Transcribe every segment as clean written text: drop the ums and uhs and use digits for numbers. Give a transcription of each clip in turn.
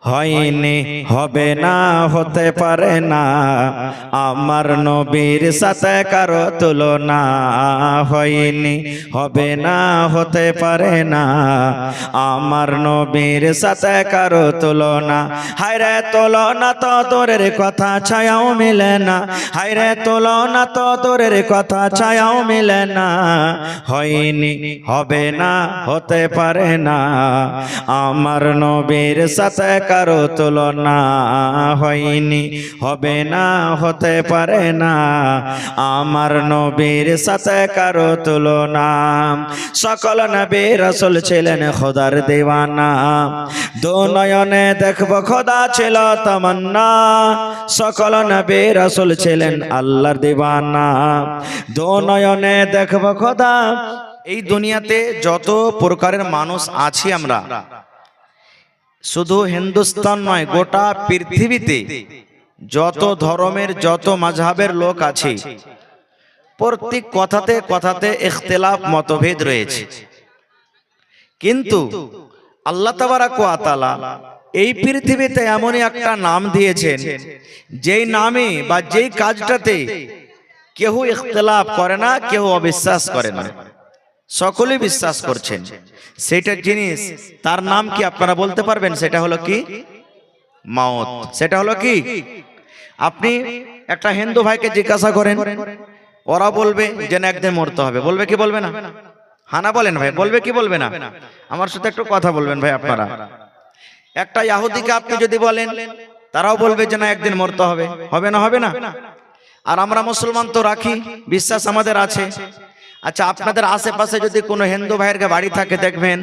হয়নি, হবে না, হতে পারে না, আমার নবীর সাথে কারো তুলনা। হয়নি, হবে না, হতে পারে না, আমার নবীর সাথে কারো তুলনা। হায়রে তুলনা তো দূরের কথা, ছায়াও মিলে না। হায়রে তুলনা তো দূরের কথা, ছায়াও মিলে না। হয়নি, হবে না, হতে পারে না, আমার নবীর সাথে কারো তুলনা। হয়নি, হবে না, হতে পারে না, আমার নবীর সাথে কারো তুলনা। সকল নবী রাসূল ছিলেন খোদার দিওয়ানা, দু নয়নে দেখব খোদা ছিল তামান্না। সকল নবী রাসূল ছিলেন আল্লাহর দিওয়ানা, দু নয়নে দেখব খোদা। এই দুনিয়াতে যত প্রকারের মানুষ আছি আমরা, শুধু হিন্দুস্তান নয়, গোটা পৃথিবীতে যত ধর্মের যত মাযহাবের লোক আছে, প্রত্যেক কথাতে কথাতে ইখতিলাফ মতভেদ রয়েছে। কিন্তু আল্লাহ তাবারাক ওয়া তাআলা এই পৃথিবীতে এমনই একটা নাম দিয়েছেন, যেই নামে বা যেই কাজটাতে কেউ ইখতিলাফ করে না, কেউ অবিশ্বাস করে না, সকলে বিশ্বাস করছেন। সেটা জিনিস, তার নাম কি আপনারা বলতে পারবেন? সেটা হলো কি? মওত। সেটা হলো কি? আপনি একটা হিন্দু ভাইকে জিজ্ঞাসা করেন, ওরা বলবে যে না, একদিন মরতে হবে। বলবে কি বলবে না? হানা বলেন ভাই, বলবে কি বলবে না? আমার সাথে একটু কথা বলবেন ভাই আপনারা। একটা ইহুদিকে আপনি যদি বলেন, তারাও বলবে যে না, একদিন মরতে হবে। হবে না? হবে না? আর আমরা মুসলমান তো রাখি, বিশ্বাস আমাদের আছে। আচ্ছা, আপনাদের আশেপাশে যদি কোনো হিন্দু ভাইয়ের বাড়ি থাকে দেখবেন,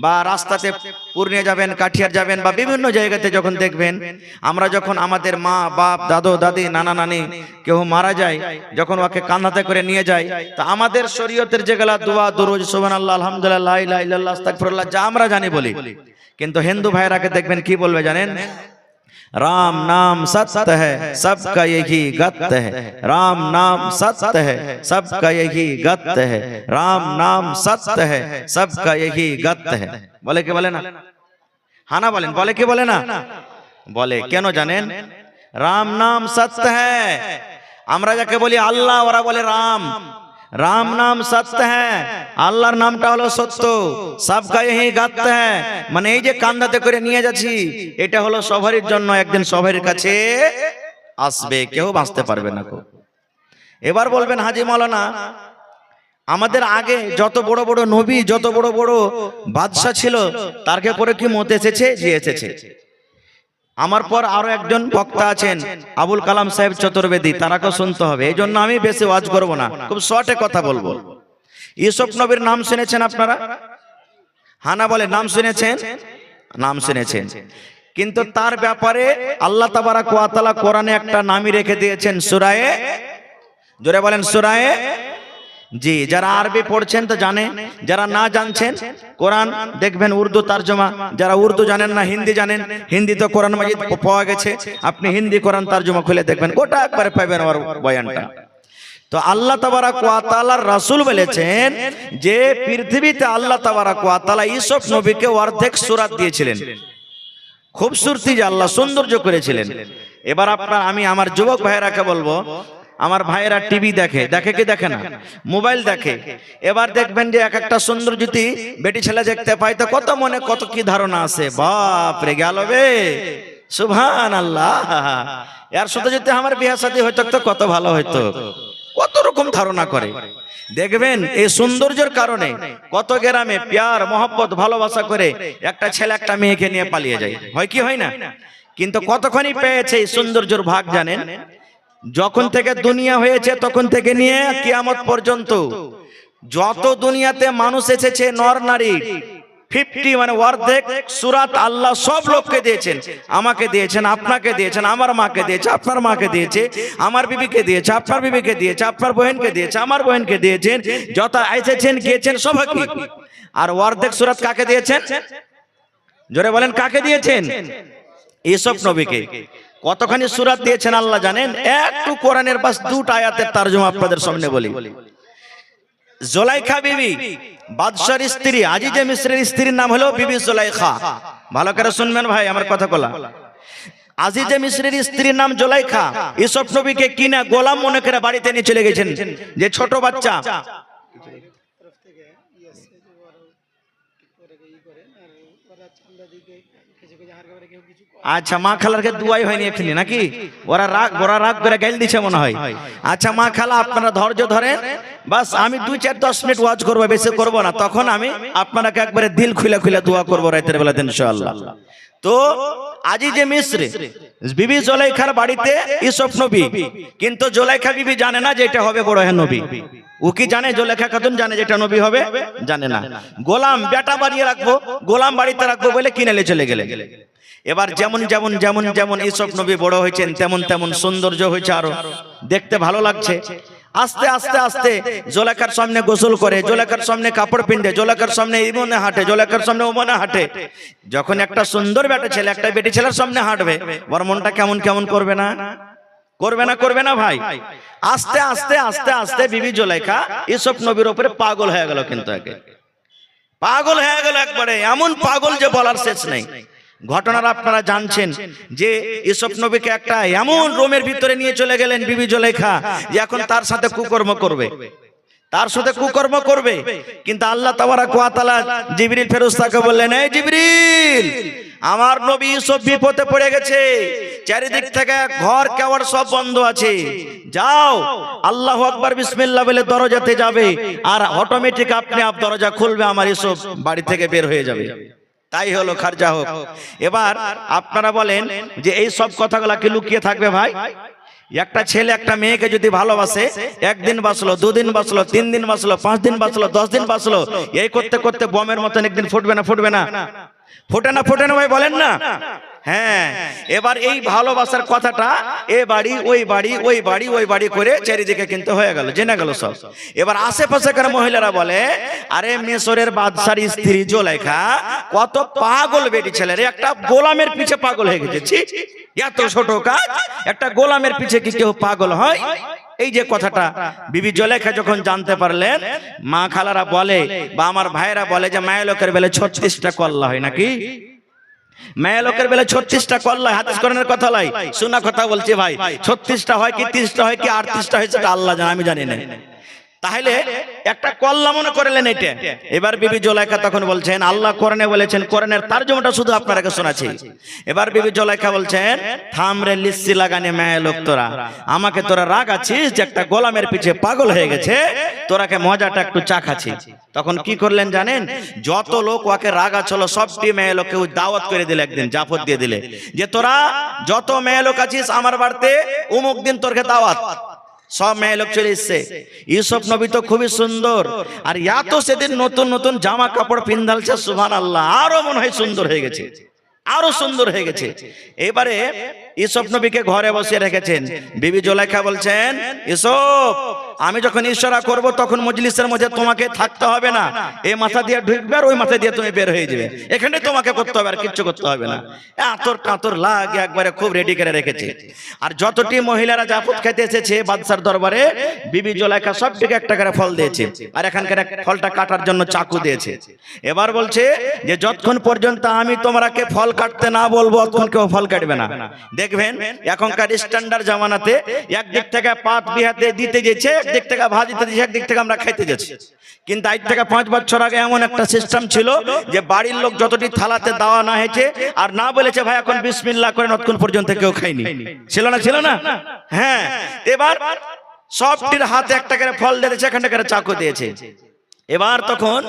বা রাস্তাতে পূর্ণিয়া যাবেন, কাঠিয়ার যাবেন, বা বিভিন্ন জায়গাতে যখন দেখবেন, আমরা যখন আমাদের মা বাপ দাদু দাদি নানা নানি কেউ মারা যায়, যখন ওকে কাঁধাতে করে নিয়ে যায়, তা আমাদের শরীয়তের যেগুলা দোয়া দরুদ সুবহানাল্লাহ আলহামদুলিল্লাহ লা ইলাহা ইল্লাল্লাহ আস্তাগফিরুল্লাহ যা আমরা জানি বলি, কিন্তু হিন্দু ভাইরাকে দেখবেন কি বলবে জানেন? राम नाम सत्य है, सबका यही गत्य है। राम नाम सत्य है, सबका यही गत्य है। राम नाम सत्य है, सबका यही गत्य है। बोले कि बोले ना? हाना बोलें, बोले कि बोले ना? बोले क्यों জানেন? राम नाम सत्य है। আমরা যাকে বলি আল্লাহ, ওরা বলে রাম। राम नाम सत्य है, আল্লাহর নামটা হলো সত্য। সবকা यही गत्य है, মানে এই যে কান্দাতে করে নিয়ে যাচ্ছি, এটা হলো সবারই জন্য, একদিন সবার কাছে আসবে, কেউ বাঁচতে পারবে না। এবার বলবেন হাজী মাওলানা, আমাদের আগে যত বড় বড় নবী, যত বড় বড় বাদশা ছিল, তারকে করে কি মত এসেছে? জি এসেছে। আমার পর আরো একজন বক্তা আছেন, আবুল কালাম সাহেব চতুর্বেদী, তারাকে শুনতে হবে। এই জন্য আমি বেশি ওয়াজ করব না, খুব শর্টে কথা বলবো। ইউসুফ নবীর নাম শুনেছেন আপনারা? হানা বলে নাম শুনেছেন? নাম শুনেছেন। কিন্তু তার ব্যাপারে আল্লাহ তাবারাক ওয়া তাআলা কোরআনে একটা নামই রেখে দিয়েছেন, সূরায়ে, জোরে বলেন সূরায়ে। জি, যারা আরবি পড়ছেন তো জানে, যারা না জানছেন কোরআন দেখবেন উর্দু তরজমা, যারা উর্দু জানেন না হিন্দি জানেন, হিন্দি তো কোরআন মাজিদ পাওয়া গেছে, আপনি হিন্দি কোরআন তরজমা খুলে দেখবেন, গোটা একবারে পাবেন আমার বয়ানটা। তো আল্লাহ তাবারাক ওয়া তাআলার রাসূল বলেছেন যে পৃথিবীতে আল্লাহ তাবারাক ওয়া তাআলা ইউসুফ নবীকে অর্ধেক সূরা দিয়েছিলেন। খুবসুরতি যে আল্লাহ সৌন্দর্য করেছিলেন। এবার আমি আমার যুবক ভাইয়েরাকে বলবো, আমার ভাইয়েরা টিভি দেখে, দেখে কি দেখে না? মোবাইল দেখে। এবার দেখবেন যে এক একটা সুন্দর যদি বেটি ছেলে দেখতে পাই, তো কত মনে কত কি ধারণা আছে, বাপ রে গেল বে, সুবহানাল্লাহ, এর সাথে যদি আমার বিয়ে শাদী হইতো তো কত ভালো হইতো, কত রকম ধারণা করে। দেখবেন এই সৌন্দর্যের কারণে কত গ্রামে প্যার মহব্বত ভালোবাসা করে একটা ছেলে একটা মেয়েকে নিয়ে পালিয়ে যায়, হয় কি হয় না? কিন্তু কতক্ষণই পেয়েছে এই সৌন্দর্যের ভাগ জানেন? যখন থেকে দুনিয়া হয়েছে তখন থেকে নিয়ে কিয়ামত পর্যন্ত যত দুনিয়াতে মানুষ এসেছে, নর নারী 50 মানে অর্ধেক সূরাত আল্লাহ সব লোককে দিয়েছেন। আমাকে দিয়েছেন, আপনাকে দিয়েছেন, আমার মাকে দিয়েছে, আপনার মাকে দিয়েছে, আমার বিবিকে দিয়েছে, আপনার বিবিকে দিয়েছে, আপনার বহেনকে দিয়েছে, আমার বহেনকে দিয়েছেন, যত এসেছেন গিয়েছেন সবাইকে। আর অর্ধেক সূরাত কাকে দিয়েছেন? জোরে বলেন কাকে দিয়েছেন? ইউসুফ নবীকে। কতখানি সূরা দিয়েছেন আল্লাহ জানেন? একটু কোরআনের বাস দুটো আয়াতের তরজমা আপনাদের সামনে বলি। জুলাইখা বিবি বাদশার স্ত্রী, আজিজে মিসরের স্ত্রীর নাম হলো বিবি জুলাইখা। ভালো করে শুনবেন ভাই আমার কথাগুলা। আজিজে মিসরের স্ত্রীর নাম জুলাইখা। ইউসুফ নবীকে কিনা গোলাম মনে করে বাড়িতে নিয়ে চলে গেছেন। যে ছোট বাচ্চা আচ্ছা, মা খালারকে দুয়াই হয়নি এখানে নাকি? ওরা রাগ করে গাইল দিছে মনে হয়। আচ্ছা মা খালা আপনারা ধৈর্য ধরেন, বাস আমি 2-4-10 মিনিট ওয়াজ করবো, বেশি করবো না। তখন আমি আপনাকে একবারে দিল খুলে খুলে দোয়া করবো রাতের বেলা ইনশাআল্লাহ। তো আজিজে মিসরে বিবি জুলাইখার বাড়িতে ইউসুফ নবী, কিন্তু জুলাইখা বিবি জানে না যে এটা হবে বড় হ্যাঁ নবী। ও কি জানে? জুলাইখা খাতুন জানে যেটা নবী হবে? জানে না। গোলাম বেটা বাড়িয়ে রাখবো, গোলাম বাড়িতে রাখবো বলে কিনে চলে গেলে। এবার যেমন যেমন যেমন যেমন ইউসুফ নবী বড় হয়েছেন তেমন তেমন সৌন্দর্য হয়েছে, আরো দেখতে ভালো লাগছে। আস্তে আস্তে আস্তে জুলাইখার সামনে গোসল করে, জুলাইখার সামনে কাপড় পিনতে, জুলাইখার সামনে ইমনে হাঁটে, জুলাইখার সামনে ওমনে হাঁটে। যখন একটা সুন্দর বেটা ছেলে একটা বেটি ছেলের সামনে হাঁটবে, ওর মনটা কেমন কেমন করবে না? করবে না ভাই? আস্তে আস্তে আস্তে আস্তে বিবি জুলাইখা ইউসুফ নবীর উপরে পাগল হয়ে গেল, কিন্তু পাগল হয়ে গেল একবারে, এমন পাগল যে বলার শেষ নেই। ঘটনার আপনারা জানছেন যে ইউসুফ নবীকে একটা এমন রোমের ভিতরে নিয়ে চলে গেলেন বিবি জুলাইখা, যে এখন তার সাথে কুকর্ম করবে, কিন্তু আল্লাহ তাবারাক ওয়া তাআলা জিবরিল ফেরেশতাকে বললেন, এই জিবরিল, আমার নবী ইউসুফ বিপদে পড়ে গেছে, চারিদিক থেকে ঘর কেওয়াড় সব বন্ধ আছে, যাও আল্লাহু আকবার বিসমিল্লাহ বলে দরজাতে যাবে, আর অটোমেটিক আপনি আপ দরজা খুলবে, আমার ইউসুফ বাড়ি থেকে বের হয়ে যাবে। তাই হলো, খারজা হোক। এবার আপনারা বলেন যে এই সব কথাগুলা কি লুকিয়ে থাকবে ভাই? একটা ছেলে একটা মেয়েকে যদি ভালোবাসে, একদিন বাঁচলো, 2 দিন বাঁচলো, 3 দিন বাঁচলো, 5 দিন বাঁচলো, 10 দিন বাঁচলো, এই করতে করতে বমের মতন একদিন ফুটবে না? ফোটে না ভাই, বলেন না? হ্যাঁ। এবার এই ভালোবাসার কথাটা এ বাড়ি ওই বাড়ি, ওই বাড়ি ওই বাড়ি করে চারিদিকে কিন্তু হয়ে গেল, জেনে গেল সব। এবার আশেপাশেকার মহিলারা বলে, আরে মিশরের বাদশার স্ত্রী জুলাইখা কত পাগল বেটি ছেলে রে, একটা গোলামের পিছে পাগল হয়ে গেছে। এত ছোট কাজ, একটা গোলামের পিছে কি কেউ পাগল হয়? এই যে কথাটা বিবি জুলাইখা যখন জানতে পারলেন, মা খালারা বলে বা আমার ভাইরা বলে যে মায়া লোকের বেলে 36টা কল্লা হয় নাকি? মায়া লোকের বেলে 36টা কল্লা, হাদিস কোরআনের কথা লাই, শোনা কথা বলছি ভাই। 36টা হয় কি 30টা হয় কি 38টা হয় সেটা আল্লাহ জানে, আমি জানি না। তাহলে একটা কল্লা মনে করলেন এটা। এবার বিবি জুলাইখা তখন বলছেন, আল্লাহ কোরআনে বলেছেন, কোরআনের তরজমাটা শুধু আপনাকে শোনাচ্ছি। এবার বিবি জুলাইখা বলছেন, থামরে লিসি লাগানে মায়া লোক, তোরা আমাকে তোরা রাগ আছিস যে একটা গোলামের পিছে পাগল হয়ে গেছে, তোরাকে মজাটা একটু চাখাচ্ছি। তখন কি করলেন জানেন? যত লোক ওকে রাগ আছলো সবটি মেয়ে লোককে দাওয়াত করে দিলে, একদিন জাফর দিয়ে দিলে যে তোরা যত মেয়ে লোক আছিস আমার বাড়িতে অমুক দিন তোরকে দাওয়াত। সব মেয়ে লোক চলে এসছে। ইউসুফ নবী তো খুবই সুন্দর, আর এত সেদিন নতুন নতুন জামা কাপড় পিন্দালছে, সুবহানাল্লাহ, আরো মনে হয় সুন্দর হয়ে গেছে, আরো সুন্দর হয়ে গেছে। এবারে ইউসুফ নবীকে ঘরে বসিয়ে রেখেছেন। বিবি জুলাইখা বলছেন, ইউসুফ, আমি যখন ইশারা করব তখন মজলিসের মধ্যে তোমাকে থাকতে হবে না, এই মাথা দিয়ে ঢুকবে আর ওই মাথা দিয়ে তুমি বের হয়ে যাবে, এখানে তোমাকে করতে হবে আর কিচ্ছু করতে হবে না। আতর কাতর লাগে একবারে খুব রেডি করে রেখেছে। আর যতটি মহিলারা জাফত খেতে এসেছে বাদশার দরবারে, বিবি জুলাইখা সবটিকে একটা করে ফল দিয়েছে, আর এখানকার ফলটা কাটার জন্য চাকু দিয়েছে। এবার বলছে যে যতক্ষণ পর্যন্ত আমি তোমাকে ফল কাটতে না বলবো ততক্ষণ কেউ ফল কাটবে না। দেখবেন এখনকার স্ট্যান্ডার্ড জামানাতে একদিক থেকে পাত বিহাতে দিতে যেছে, একদিক থেকে ভাজিতে দিচ্ছে, একদিক থেকে আমরা খাইতে যাচ্ছি। কিন্তু আজ থেকে 5 বছর আগে এমন একটা সিস্টেম ছিল যে বাড়ির লোক যতটি থালাতে দেওয়া না হয়েছে আর না বলেছে ভাই এখন বিসমিল্লাহ করে ততক্ষণ পর্যন্ত কেউ খায়নি, ছিল না? হ্যাঁ। এবার সবটির হাতে একটা করে ফল দিয়েছে, এখানে করে চাকু দিয়েছে। এবার তখন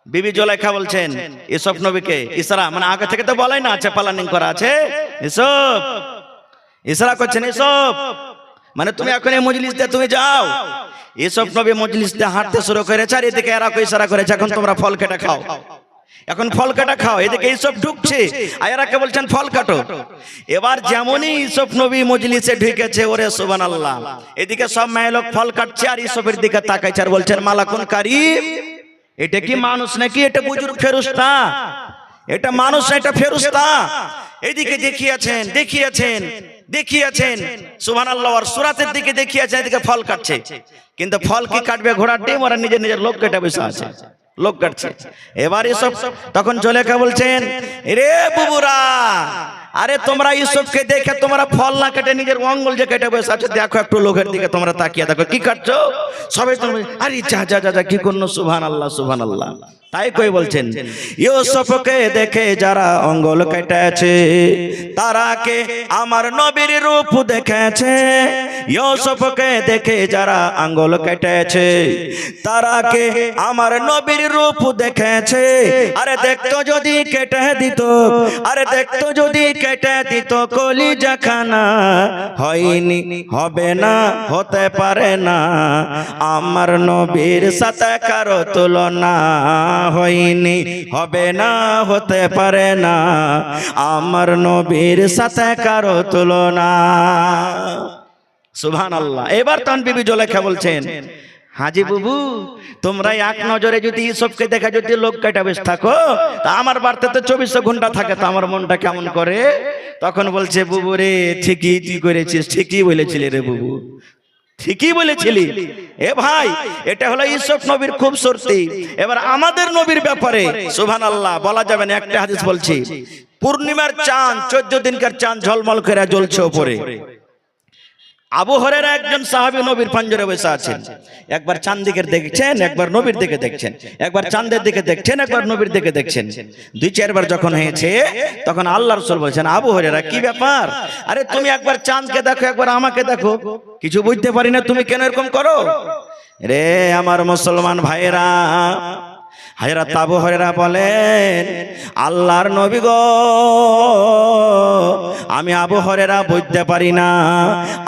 বিবি জুলাইখা বলছেন ইউসুফ নবীকে, ইশারা মানে আগে থেকে তো বলাই না আছে, প্ল্যানিং করা আছে, ইউসুফ, ইশারা করছেন, ইউসুফ মানে তুমি এখন এই মজলিস দিয়ে তুমি যাও। ইউসুফ নবী মজলিস দিয়ে হাঁটতে শুরু করেছে, আর এদিকে এরা ইশারা করেছে এখন তোমরা ফল কেটে খাও, এখন ফল কাটা খাও। এদিকে ইউসুফ ঢুকছে আর এরাকে বলছেন ফল কাটো। এবার যেমনই ইউসুফ নবী মজলিসে ঢুকেছে, ওরে সুবহানাল্লাহ, এদিকে সব মেয়ে লোক ফল কাটছে আর ইউসুফের দিকে তাকাইছে আর বলছেন মালাকুন কারীম, এটা কি মানুষ নাকি? এটা বুজুর্গ ফেরেশতা, এটা মানুষ না, এটা ফেরেশতা। এদিকে দেখিয়েছেন দেখিয়েছেন সুবহানাল্লাহ, আর সূরাতের দিকে দেখিয়েছেন এদিকে ফল কাটছে, কিন্তু ফল কি কাটবে? ঘোড়ার ডিম, ওরা নিজের নিজের লোক কেটে বসে আছে, লোক কাটছে। এবার এসব তখন জলেখা বলছেন, রে বুবুরা, আরে তোমরা ইউসুফকে দেখে তোমরা ফল না কেটে নিজের অঙ্গুল যে কেটে বসে আছো, দেখো একটু লোকের দিকে তোমরা তাকিয়ে দেখো কি কাটছো। সবাই তোমরা আরে যা যা যা কি করলো, সুবহানাল্লাহ সুবহানাল্লাহ। তাই কই বলছেন, ইউসুফকে দেখে যারা অঙ্গুল কেটেছে তারাকে আমার নবীর রূপ দেখেছে। ইউসুফকে দেখে যারা আঙ্গুল কেটেছে তারাকে আমার নবীর রূপ দেখেছে। আরে দেখতো যদি কেটে দিত, আরে দেখতো যদি কেটে দিত কলিজা খানা, হয়নি হবে না হতে পারে না আমার নবীর সাথে কারো তুলনা, হয়নি হবে না হতে পারে না আমার নবীর সাথে কারো তুলনা। সুবহানাল্লাহ। এবার তখন বিবি জুলেখা বলছেন, হাজি বুবু, তোমরা এক নজরে যদি ইউসুফকে দেখা যদি লোক কাটা বেশ থাকো, তা আমার বাড়িতে তো 24 ঘন্টা থাকে, তো আমার মনটা কেমন করে। তখন বলছে, বুবু রে, ঠিকই তুই করেছিস, ঠিকই বলেছিলি রে বুবু, ঠিকই বলেছিলি। এ ভাই, এটা হলো ইউসুফ নবীর খুব সত্যি। এবার আমাদের নবীর ব্যাপারে সুবহানাল্লাহ বলা যাবে না। একটা হাদিস বলছি, পূর্ণিমার চাঁদ 14 দিনকার চাঁদ ঝলমল করে জ্বলছে উপরে। আবু হুরায়রা একজন সাহাবী নবীর পাঞ্জরে বসে আছেন, একবার চাঁদ দিকে দেখছেন, একবার নবীর দিকে দেখছেন, একবার চাঁদের দিকে দেখছেন, একবার নবীর দিকে দেখছেন। 2-4 বার যখন হয়েছে তখন আল্লাহ রাসূল বলেছেন, আবু হুরায়রা কি ব্যাপার? আরে তুমি একবার চাঁদকে দেখো, একবার আমাকে দেখো, কিছু বুঝতে পারি না, তুমি কেন এরকম করো? রে আমার মুসলমান ভাইরা, হযরত আবু হুরায়রা বলেন, আল্লাহর নবী গো, আমি আবু হুরায়রা বুঝতে পারি না,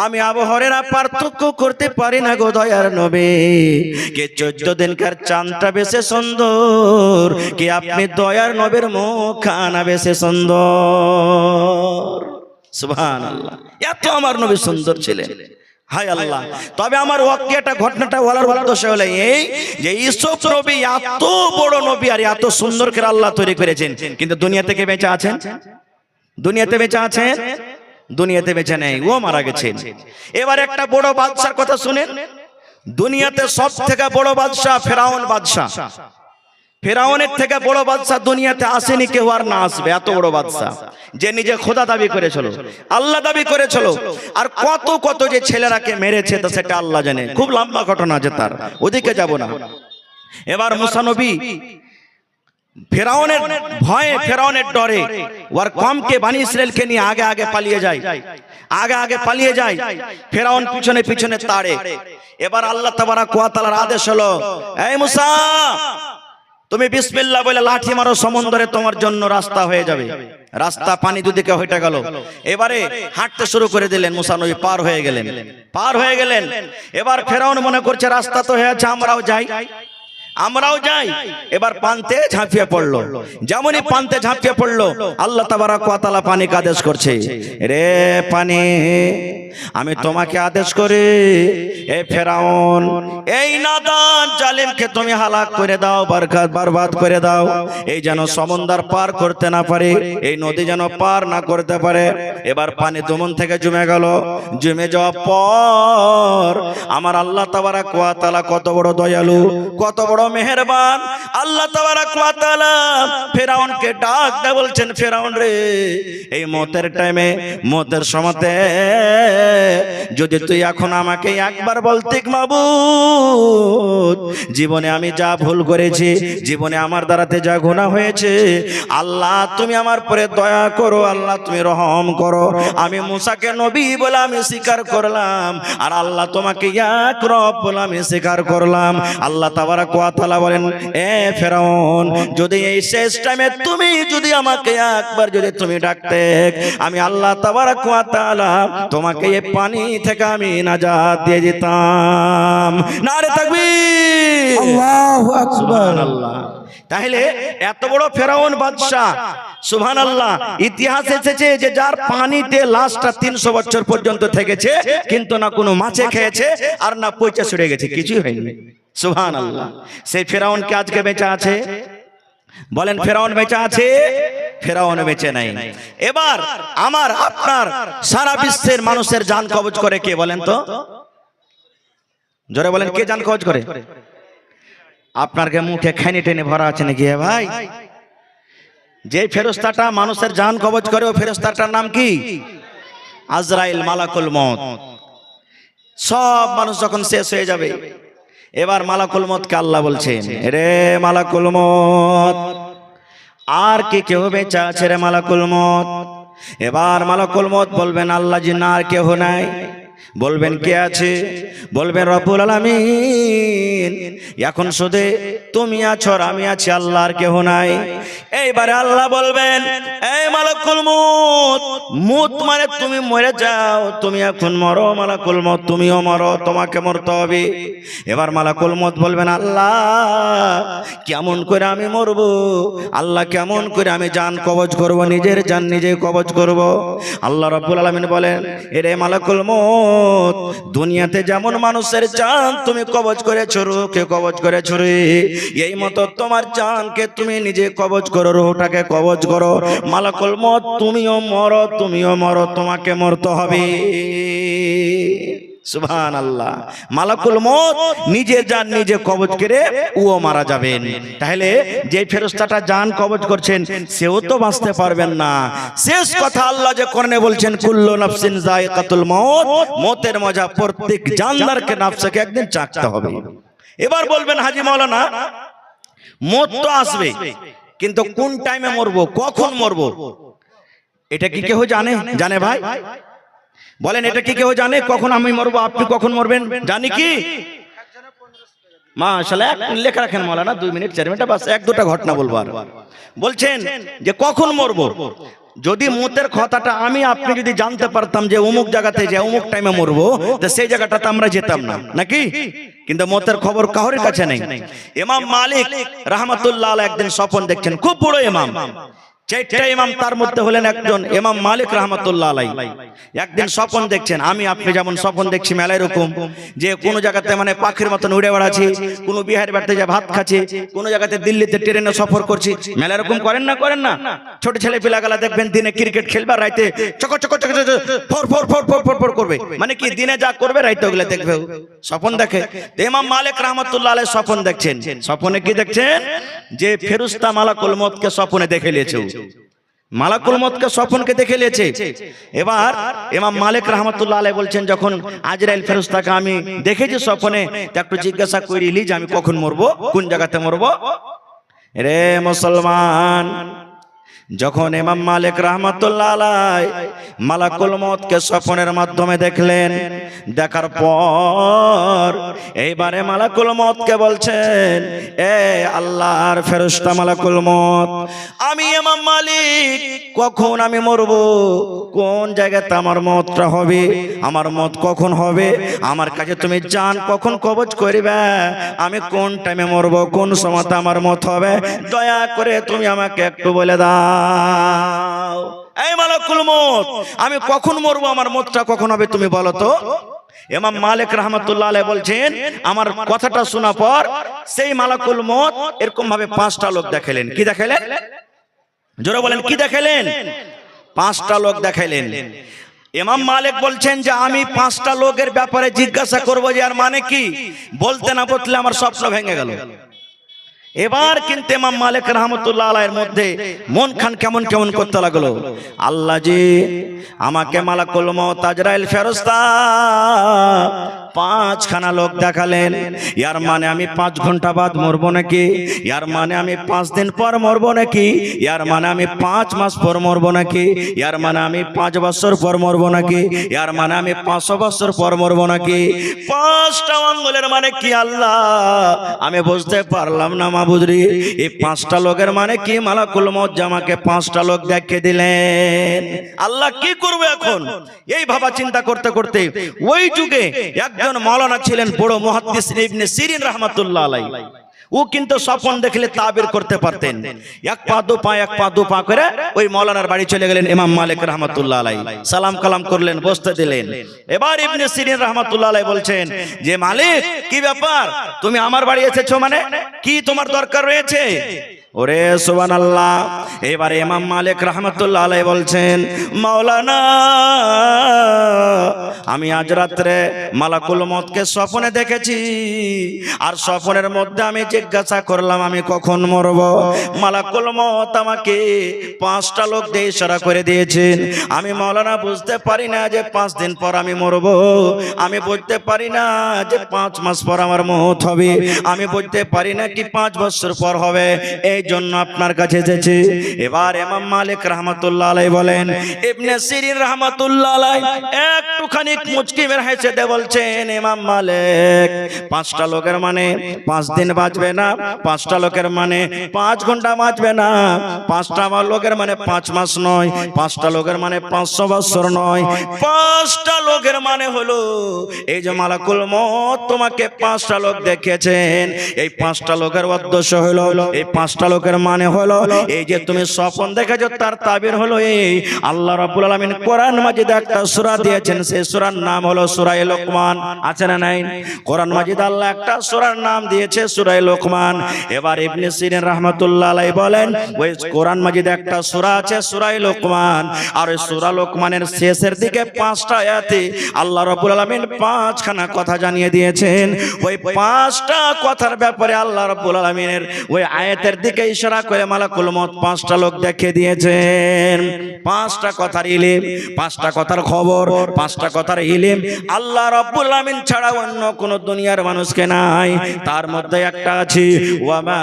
আমি আবু হুরায়রা পার্থক্য করতে পারি না গো দয়ার নবী, কে 14 দিনকার চাঁদটা বেশি সুন্দর, কি আপনি দয়ার নবীর মুখখানা বেশি সুন্দর। সুবহানাল্লাহ। এত আমার নবী সুন্দর ছিলেন। হায় আল্লাহ। তবে আমার ওয়াকিয়াটা ঘটনাটা বলার উদ্দেশ্য হলো এই যে ইউসুফ নবী এত বড় নবী আর এত সুন্দর করে আল্লাহ তৈরি করেছেন, কিন্তু দুনিয়া থেকে বেঁচে আছেন? দুনিয়াতে বেঁচে আছেন? দুনিয়াতে বেঁচে নেই, ও মারা গেছেন। এবার একটা বড় বাদশার কথা শুনেন। দুনিয়াতে সব থেকে বড় বাদশা ফেরাউন বাদশা। ফেরাউনের থেকে বড় বাদশা দুনিয়াতে আসেনি, কেউ আর না আসবে। এত বড় বাদশা, যে নিজে খোদা দাবি করেছিল, আল্লাহ দাবি করেছিল, আর কত কত যে ছেলেরাকে মেরেছে তা সেটা আল্লাহ জানে। খুব লম্বা ঘটনা আছে তার, ওদিকে যাব না। এবার মুসা নবী ফেরাউনের ভয়ে, ফেরাউনের ডরে ওর কমকে বনি ইসরাইলকে নিয়ে আগে আগে পালিয়ে যায়, আগে আগে পালিয়ে যায়। ফেরাউন পিছনে পিছনে তাড়ে। এবার আল্লাহ তাবারক ওয়া তাআলার আদেশ হলো, এই মুসা, তুমি বিসমিল্লাহ বলে লাঠি মারো, সমুদ্রে তোমার জন্য রাস্তা হয়ে যাবে। রাস্তা পানি দুদিকে হয়ে গেল। এবারে হাঁটতে শুরু করে দিলেন, মুসা নবী পার হয়ে গেলেন, পার হয়ে গেলেন। এবার ফেরাউন মনে করছে রাস্তা তো হয়ে আছে, আমরাও যাই, আমরাও যাই। এবার পান্তে ঝাঁপিয়ে পড়লো। যেমনই পান্তে ঝাঁপিয়ে পড়লো, আল্লাহ তাবারক ওয়া তাআলা পানিকে আদেশ করছে, রে পানি, আমি তোমাকে আদেশ করি, এ ফেরাউন, এই নাদান জালিমকে তুমি হালাক করে দাও, বরবাদ করে দাও। এই যেন সমুদ্র পার করতে না পারে, এই নদী যেন পার না করতে পারে। এবার পানি দমন থেকে জমে গেল। জমে যাওয়ার পর আমার আল্লাহ তাবারক ওয়া তাআলা কত বড় দয়ালু, কত বড় মেহেরবান। আল্লাহ তাবারক ওয়া তাআলা ফেরাউনকে ডাক দিয়ে বলছেন, ফেরাউন রে, এই মতের টাইমে, মতের সময়তে যদি তুই এখন আমাকে একবার বলতে, মাবুদ, জীবনে আমি যা ভুল করেছি, জীবনে আমার দ্বারাতে যা গুনাহ হয়েছে, আল্লাহ তুমি আমার পরে দয়া করো, আল্লাহ তুমি রহম করো। আমি মুসাকে নবী বলে আমি স্বীকার করলাম, আর আল্লাহ তোমাকে এক রব বলে আমি স্বীকার করলাম। আল্লাহ তাবারক ওয়া তাআলা বলেন, এ ফেরাউন, যদি এই শেষ টাইমে তুমি যদি আমাকে একবার যদি তুমি ডাকতে, আমি আল্লাহ তাবারক ওয়া তাআলা তোমাকে এই পানি থেকে আমি নাজাত দিয়ে দিতাম। নারে তাকবীর, আল্লাহু আকবার, সুবহানাল্লাহ। তাহলে এত বড় ফেরাউন বাদশা, সুবহানাল্লাহ। ইতিহাস এসেছে যে যার পানিতে লাশটা 300 বছর পর্যন্ত থেকেছে, কিন্তু না কোনো মাছে খেয়েছে আর না পয়সা ছুড়ে গেছে, কিছুই হয়নি। সুবহানাল্লাহ। সেই ফেরাউন কে আজকে বেঁচে আছে? বলেন ফেরাউন বেঁচে আছে? ফেরাউন বেঁচে নাই। এবার আমার আপনার সারা বিশ্বের মানুষের জান কবজ করে কে বলেন তো? জোরে বলেন, কে জান কবজ করে? আপনার মুখে খানি টেনে ভরা আছে নাকি ভাই? যে ফেরেশতাটা মানুষের জান কবজ করে ও ফেরেশতাটার নাম কি? আজরাইল, মালাকুল মউত। সব মানুষ যখন শেষ হয়ে যাবে, এবার মালাকুল মউতকে আল্লাহ বলছেন, রে মালাকুল মউত, আর কি কেউ বেঁচে আছে রে মালাকুল মউত? এবার মালাকুল মউত বলবেন, আল্লাহ জি না, আর কেউ নাই। বলবেন কে আছে? বলবেন রব্বুল আলামিন, এখন শুধু তুমি আছো আর আমি আছি, আল্লাহ আর কেউ নাই। এইবারে আল্লাহ বলবেন, এই মালাকুল মউত, মউত মানে তুমি মরে যাও, তুমি এখন মরো মালাকুল মউত, তুমিও মরো, তোমাকে মরতে হবে। এবার মালাকুল মউত বলবেন, আল্লাহ কেমন করে আমি মরবো? আল্লাহ কেমন করে আমি জান কবজ করব? নিজের জান নিজে কবজ করব? আল্লাহ রাব্বুল আলামিন বলেন, এরে মালাকুল মউত, দুনিয়াতে যেমন মানুষের জান তুমি কবজ করেছো, রূহকে কবজ করেছো রে, এই মতো তোমার জানকে তুমি নিজে কবজ করো, রূহটাকে কবজ করো। মালাকুল মউত তুমিও মরো, তুমিও মরো, তোমাকে মরতে হবে। সুবহানাল্লাহ। মালাকুল মউত নিজের জান নিজে কবজ করে ও মারা যাবেন। তাহলে যে ফেরেশতাটা জান কবজ করছেন সেও তো বাঁচতে পারবেন না। শেষ কথা আল্লাহ যে কোরআনে বলছেন, কুল্লু নাফসিন যায়কাতুল মউত, মউতের মজা প্রত্যেক জানদারকে নাফসকে একদিন চাখতে হবে। এবার বলবেন, হাজী মাওলানা মউত তো আসবে, কিন্তু কোন টাইমে মরবো, কখন মরবো, এটা কি কেউ জানে? জানে ভাই? বলেন, এটা কি কেউ জানে কখন আমি মরবো, আপনি কখন মরবেন? জানি কি? মাশাআল্লাহ, লেখা রাখেন মাওলানা, 2 মিনিট 4 মিনিট বাস, এক দুটা ঘটনা বলবো। আর বলছেন যে কখন মরবো, যদি মউতের কথাটা আমি আপনি যদি জানতে পারতাম যে অমুক জায়গাতে যে অমুক টাইমে মরবো, তো সেই জায়গাটাতে আমরা যেতাম না, নাকি? কিন্তু মউতের খবর কারোর কাছে নেই। ইমাম মালিক রাহমাতুল্লাহ আলাইহি একদিন স্বপ্ন দেখছেন, খুব বড় ইমাম, 4টা ইমাম, তার মধ্যে হলেন একজন ইমাম মালিক রাহমাতুল্লাহ আলাইহি। একদিন স্বপ্ন দেখছেন, আমি আপনি যেমন স্বপ্ন দেখছি মেলা এরকম, যে কোন জায়গাতে মানে পাখির মতন উড়ে বেড়াচ্ছি, কোন বিহারের বাড়িতে যা ভাত খাচ্ছি, কোন জায়গাতে দিল্লিতে ট্রেনে সফর করছি, মেলা এরকম করেন না? করেন না? ছোট ছেলে পিলাগালা দেখবেন দিনে ক্রিকেট খেলবে, রাইতে চক চক চক four four four four four four করবে, মানে কি দিনে যা করবে রাইতে ওগুলো দেখবে, স্বপ্ন দেখে। ইমাম মালিক রাহমাতুল্লাহ আলাইহি স্বপ্ন দেখছেন। স্বপ্নে কি দেখছেন? যে ফেরেশতা মালাকুল মউতকে স্বপ্নে দেখে নিয়েছে, মালাকুল মউতকে স্বপ্নকে দেখে নিয়েছে। এবার ইমাম মালিক রাহমাতুল্লাহ আলাইহি বলছেন, যখন আজরাইল ফেরেশতাকে আমি দেখেছি স্বপ্নে, তা একটু জিজ্ঞাসা করিলি যে আমি কখন মরবো, কোন জায়গাতে মরবো। রে মুসলমান, যখন ইমাম মালিক রাহমাতুল্লাহ আলাইহি মালাকুল মউতকে স্বপ্নের মাধ্যমে দেখলেন, দেখার পর এইবারে মালাকুল মউতকে বলছেন, এ আল্লাহর ফেরেশতা মালাকুল মউত, আমি ইমাম মালিক কখন আমি মরব, কোন জায়গাতে আমার মউতটা হবে, আমার মউত কখন হবে, আমার কাছে তুমি জান কখন কবজ করিবে, আমি কোন টাইমে মরব, কোন সময়তে আমার মউত হবে, দয়া করে তুমি আমাকে একটু বলে দাও। এই মালাকুল মউত, আমি কখন মরবো, আমার মউতটা কখন হবে, তুমি বলো তো। ইমাম মালিক রাহমাতুল্লাহ আলাইহি বলছেন, আমার কথাটা শোনা পর সেই মালাকুল মউত এরকম ভাবে 5টা লোক দেখালেন। কি দেখালেন? জোরে বলেন, কি দেখালেন? 5টা লোক দেখালেন। ইমাম মালিক বলছেন যে আমি 5টা লোকের ব্যাপারে জিজ্ঞাসা করব যে আর মানে কি, বলতে না বলতে আমার স্বপ্ন ভেঙে গেল। এবার কিন্তু ইমাম মালিক রাহমাতুল্লাহ আলাইহির মধ্যে মন খান কেমন কেমন করতে লাগলো। আল্লাহ জি আমাকে মালাকুল মউত আজরাইল ফেরেশতা 5খানা লোক দেখালেন, ইয়ার মানে আমি 5 ঘন্টা বাদ মরবো নাকি, ইয়ার মানে আমি 5 দিন পর মরবো নাকি, ইয়ার মানে আমি 5 মাস পর মরবো নাকি, ইয়ার মানে আমি 5 বছর পর মরবো নাকি, ইয়ার মানে আমি 500 বছর পর মরবো নাকি। 5টা আঙ্গুলের মানে কি আল্লাহ আমি বুঝতে পারলাম না মাবুদরি। এই 5টা লোকের মানে কি? মালাকুল মউত আমাকে 5টা লোক দেখিয়ে দিলেন। আল্লাহ কি করবে এখন? এই ভাবা চিন্তা করতে করতে ওই যুগে একজন মাওলানা ছিলেন, বড় মুহাদ্দিস ইবনে সিরিন রাহমাতুল্লাহ আলাইহি। ও কিন্তু স্বপ্ন দেখলে তাবির করতে পারতেন। এক পা দু পা করে ওই মাওলানার বাড়ি চলে গেলেন ইমাম মালিক রাহমাতুল্লাহ আলাইহি, সালাম কালাম করলেন, বসতে দিলেন। এবার ইবনে সিরিন রাহমাতুল্লাহ আলাইহি বলছেন যে মালিক কি ব্যাপার, তুমি আমার বাড়ি এসেছো, মানে কি তোমার দরকার রয়েছে? ওরে সুবহানাল্লাহ। এবারে ইমাম মালিক রাহমাতুল্লাহ আলাইহি বলছেন, মাওলানা আমি আজ রাত্রে মালাকুল মউতকে স্বপ্নে দেখেছি, আর স্বপ্নের মধ্যে আমি জিজ্ঞাসা করলাম আমি কখন মরব। মালাকুল মউত আমাকে 5টা লোক দিয়ে ইশারা করে দিয়েছেন। আমি মাওলানা বুঝতে পারি না যে 5 দিন পর আমি মরব, আমি বুঝতে পারি না যে 5 মাস পর আমার মউত হবে, আমি বুঝতে পারি না কি 5 বছর পর হবে, এই জন্য আপনার কাছে এসেছি। এবার ইমাম মালিক রাহমাতুল্লাহ আলাইহি বলেন, ইবনে সিরিন রাহমাতুল্লাহ আলাইহি একটুখানি মুচকি মেরে হেসে দিয়ে বলছেন, ইমাম মালিক 5টা লোকের মানে 5 দিন বাঁচবে না, 5টা লোকের মানে 5 ঘন্টা বাঁচবে না, 5টা লোকের মানে 5 মাস নয়, 5টা লোকের মানে 500 বছর নয়, 5টা লোকের মানে হলো এই যে মালাকুল মউত তোমাকে 5টা লোক দেখেছেন, এই 5টা লোকের উদ্দেশ্য হলো, এই 5টা লোকের মানে হলো এই যে তুমি স্বপ্ন দেখেছো তার তাবির হলো এই। আল্লাহ রাব্বুল আলামিন কোরআন মাজিদে একটা সূরা দিয়েছেন, সেই সূরার নাম হলো সূরা লোকমান। আছে না নাই? কোরআন মাজিদে আল্লাহ একটা সূরার নাম দিয়েছে সূরা লোকমান। এবার ইবনে সিরিন রাহমাতুল্লাহ আলাইহি বলেন, ওই কোরআন মাজিদে একটা সূরা আছে সূরা লোকমান, আর ওই সূরা লোকমানের শেষের দিকে 5টা আয়াতে আল্লাহ রাব্বুল আলামিন 5খানা কথা জানিয়ে দিয়েছেন। ওই 5টা কথার ব্যাপারে আল্লাহ রাব্বুল আলামিনের ওই আয়াতের দিকে ইশারা করে মালাকুল মউত 5টা লোক দেখিয়ে দিয়েছেন। 5টা কথার ইলম, 5টা কথার খবর, 5টা কথার ইলম আল্লাহ রাব্বুল আলামিন ছাড়া অন্য কোন দুনিয়ার মানুষকে নাই। তার মধ্যে একটা আছে, ওয়ামা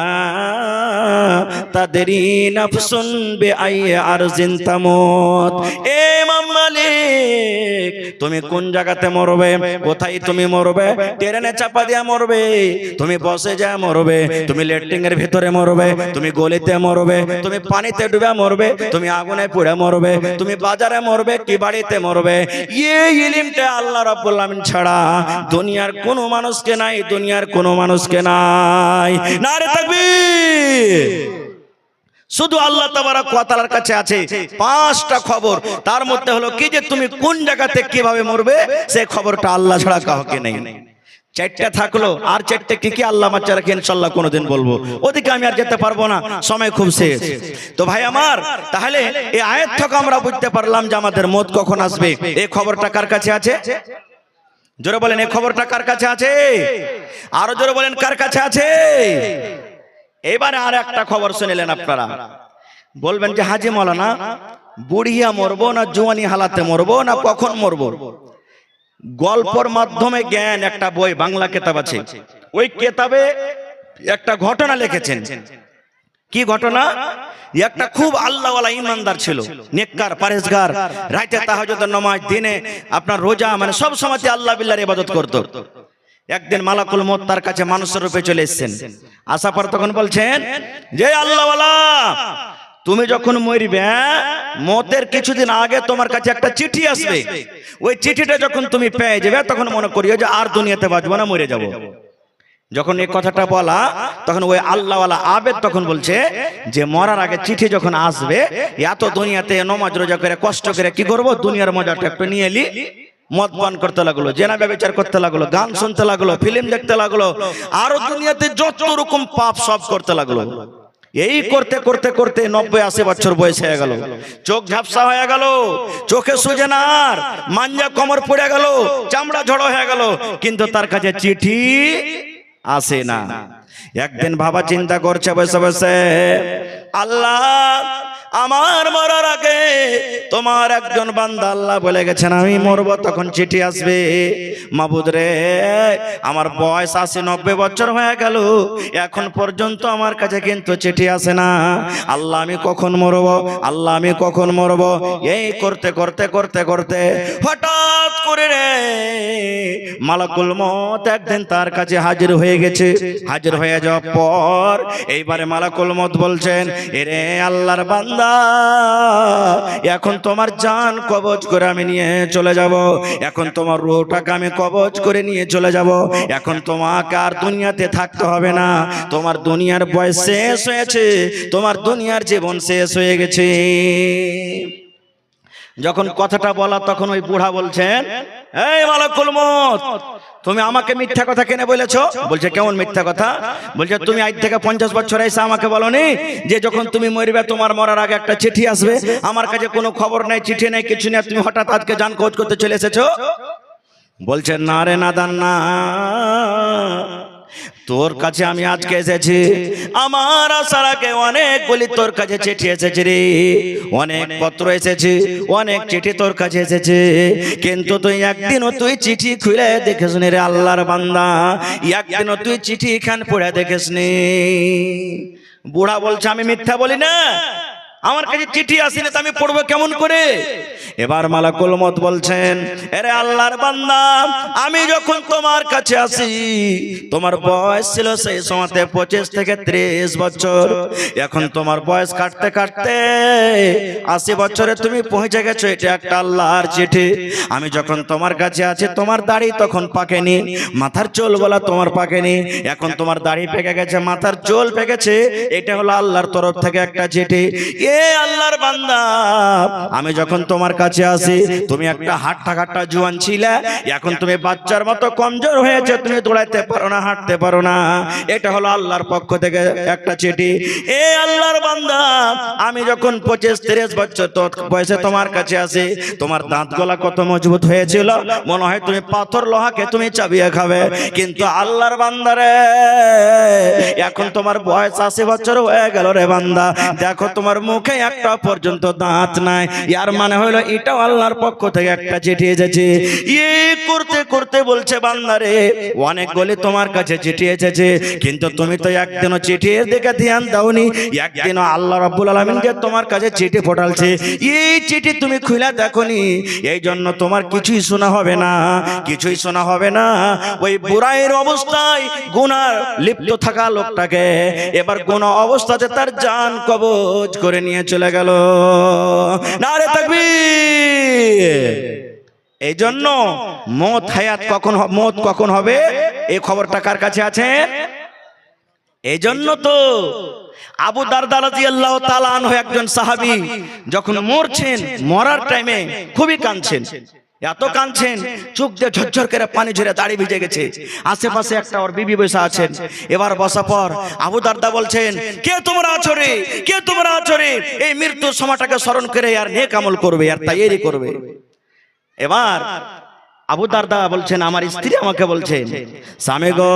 তাদরি নাফসুন বিআই আরজিন তামুত। ইমাম মালিক তুমি কোন জায়গাতে মরবে, কোথায় তুমি মরবে, ট্রেনে চাপা দিয়া মরবে, তুমি বসে যা মরবে, তুমি লেট্রিন এর ভিতরে মরবে, তুমি গলিতে মরবে, তুমি পানিতে ডুবে মরবে, তুমি আগুনে পুড়ে মরবে, তুমি বাজারে মরবে কি বাড়িতে মরবে, এই ইলমটা আল্লাহ রাব্বুল আলামিন ছাড়া দুনিয়ার কোনো মানুষকে নাই, দুনিয়ার কোনো মানুষকে নাই। নারে তাকবীর। শুধু আল্লাহ তাবারক ওয়া তাআলার কাছে আছে 5টা খবর, তার মধ্যে হলো কি যে তুমি কোন জায়গাতে কিভাবে মরবে সেই খবরটা আল্লাহ ছাড়া কাউকে নেই। 4টা থাকলো, আর 4টে কি আল্লাহ মাঝে রাখে ইনশাআল্লাহ কোনোদিন বলবো, ওদিকে আমি আর যেতে পারবো না, সময় খুব শেষ। তো ভাই আমার, তাহলে এই আয়াত থেকে আমরা বুঝতে পারলাম যে আমাদের মওত কখন আসবে। এই খবরটা কার কাছে আছে? জোরে বলেন, এই খবরটা কার কাছে আছে? আরো জোরে বলেন, কার কাছে আছে? এবারে আর একটা খবর শুনলেন আপনারা, বলবেন যে হাজী মাওলানা বুড়িয়া মরবো না জওয়ানি হালাতে মরবো না কখন মরবো? গল্পর মাধ্যমে জ্ঞান একটা বই, বাংলা কিতাব আছে, ওই কিতাবে একটা ঘটনা লিখেছেন। কি ঘটনা? একটা খুব আল্লাহওয়ালা ইমানদার ছিল, নেককার, পরহেজগার, রাতে তাহাজ্জুদের নামাজ, দিনে আপনার রোজা, মানে সব সময় আল্লাহ বিল্লাহর ইবাদত করত। একদিন মালাকুল মউত তার কাছে মানুষের রূপে চলে এসেছেন। আসার পর তখন বলছেন যে আল্লাহওয়ালা তুমি যখন মরবে, মওতের কিছুদিন আগে তোমার কাছে একটা চিঠি আসবে, ওই চিঠিটা যখন তুমি পেয়ে যাবে তখন মনে করিও যে আর দুনিয়াতে বাঁচবো না, মরে যাব। যখন এই কথাটা বলা তখন ওই আল্লাহওয়ালা আবেদ তখন বলছে যে মরার আগে চিঠি যখন আসবে, এত দুনিয়াতে নামাজ রোজা করে কষ্ট করে কি করব, দুনিয়ার মজাটা একটু নিয়ে এলি। মদ পান করতে লাগলো, জেনা ব্যভিচার করতে লাগলো, গান শুনতে লাগলো, ফিল্ম দেখতে লাগলো, আরো দুনিয়াতে যত রকম পাপ সব করতে লাগলো। এই করতে করতে করতে 90-80 বছর বয়স হয়ে গেল, চোখ ঝাপসা হয়ে গেল, চোখে সুজে না, আর মাঞ্জা কোমর পড়ে গেল, চামড়া ঝড়ো হয়ে গেল, কিন্তু তার কাছে চিঠি আসে না। একদিন বাবা চিন্তা করছে বসে বসে, আল্লাহ আমার মরার আগে তোমার একজন বান্দা আল্লাহ বলে গেছেন আমি মরবো, তখন চিঠি আসবে। মাবুদ রে, আমার বয়স 80-90 বছর হয়ে গেল, এখন পর্যন্ত আমার কাছে কিন্তু চিঠি আসে না। আল্লাহ আমি কখন মরবো, আল্লাহ আমি কখন মরবো, এই করতে করতে করতে করতে হঠাৎ করে রে মালাকুল মউত একদিন তার কাছে হাজির হয়ে গেছে। হাজির হয়ে যাওয়ার পর এইবারে মালাকুল মউত বলছেন, এরে আল্লাহর বান্দা, এখন তোমার জান কবজ করে আমি নিয়ে চলে যাব, এখন তোমার রূহটাকে আমি কবজ করে নিয়ে চলে যাব, এখন তোমাকে আর দুনিয়াতে থাকতে হবে না, তোমার দুনিয়ার বয়স শেষ হয়েছে, তোমার দুনিয়ার জীবন শেষ হয়ে গেছে। যখন কথাটা বলা তখন ওই বুড়া বলছেন, এই মালাকুল মউত, তুমি আমাকে মিথ্যা কথা কেন বলেছো? বলছে কেমন মিথ্যা কথা? বলছে তুমি আজ থেকে 50 বছর এসে আমাকে বলনি যে যখন তুমি মরবে তোমার মরার আগে একটা চিঠি আসবে, আমার কাছে কোনো খবর নাই, চিঠি নাই, কিছু নেই, তুমি হঠাৎ আজকে জান খোঁজ করতে চলে এসেছো? বলছে না রে নাদান না, তোর কাছে আমি আজকে এসেছি, আমার আসার আগে অনেকগুলি তোর কাছে চিঠি এসেছে রে, অনেক পত্র এসেছে, অনেক চিঠি তোর কাছে এসেছে, কিন্তু তুই একদিনও তুই চিঠি খুলে দেখিস নি রে আল্লাহর বান্দা, একদিনও তুই চিঠি খান পড়ে দেখিস নি। বুড়া বলছে আমি মিথ্যা বলি না, আমার কাছে চিঠি আসেনি তো আমি পড়বো কেমন করে? এবার মালাকুল মউত বলছেন, আরে আল্লাহর বান্দা, আমি যখন তোমার কাছে আসি তোমার বয়স ছিল সেই সময়তে 25 থেকে 30 বছর, এখন তোমার বয়স কাটতে কাটতে 80 বছরে তুমি পৌঁছে গেছো, এটা একটা আল্লাহর চিঠি। আমি যখন তোমার কাছে আছি তোমার দাড়ি তখন পাকেনি, মাথার চুল বলা তোমার পাকেনি, এখন তোমার দাড়ি পেকে গেছে, মাথার চুল পেকেছে, এটা হলো আল্লাহর তরফ থেকে একটা চিঠি। এ আল্লাহর বান্দা, আমি যখন তোমার কাছে আসি তুমি একটা হাট্টা কাট্টা জোয়ান ছিলে, এখন তুমি বাচ্চার মতো কমজোর হয়েছে, তুমি দৌড়াইতে পারো না, হাঁটতে পারো না, এটা হলো আল্লাহর পক্ষ থেকে একটা চিঠি। এ আল্লাহর বান্দা, আমি যখন 25-30 বছর বয়সে তোমার কাছে আসি তোমার দাঁত গলা কত মজবুত হয়েছিল, মনে হয় তুমি পাথর লোহাকে তুমি চাবিয়ে খাবে, কিন্তু আল্লাহর বান্দারে এখন তোমার বয়স 80 বছর হয়ে গেল রে বান্দা, দেখো তোমার মুখে একটা পর্যন্ত দাঁত নাই, ইয়ার মানে হলো এটাও আল্লাহর পক্ষ থেকে একটা চিঠি এসেছে। করতে করতে বলছে বান্দারে অনেকগুলি তোমার কাছে চিঠি এসেছে, কিন্তু তুমি তো একদিনও চিঠির দিকে ধ্যান দাওনি, একদিনও আল্লাহ রাব্বুল আলামিন যে তোমার কাছে চিঠি পাঠালছে এই চিঠি তুমি খুলে দেখোনি, এই জন্য তোমার কিছুই শোনা হবে না, কিছুই শোনা হবে না। ওই বুড়াইয়ের অবস্থায় গুনার লিপ্ত থাকা লোকটাকে এবার গুনাহ অবস্থাতে তার জান কবজ করে নিয়ে চলে গেল। নারে তাকবীর। এই জন্য মত হায়াত মত কখন হবে এই খবরটা কার কাছে আছে? এই জন্য তো আবু দারদা রাদিয়াল্লাহু তাআলা আনহু একজন সাহাবী যখন মরছেন, মরার টাইমে খুবই কাঁদছেন, এত কাঁদছেন চোখ দিয়ে ঝরঝর করে পানি ঝরে দাড়ি ভিজে গেছে, আশেপাশে একটা ওর বিবি বসে আছেন। এবার বসা পর আবু দারদা বলছেন, কে তোমরা আছো রে, কে তোমরা আছো রে, এই মৃত্যুর সময়টাকে স্মরণ করে আর নেক আমল করবে আর তাইয়ারি করবে। এবার আবু দারদা বলছেন, আমার স্ত্রী আমাকে বলছেন, স্বামী গো,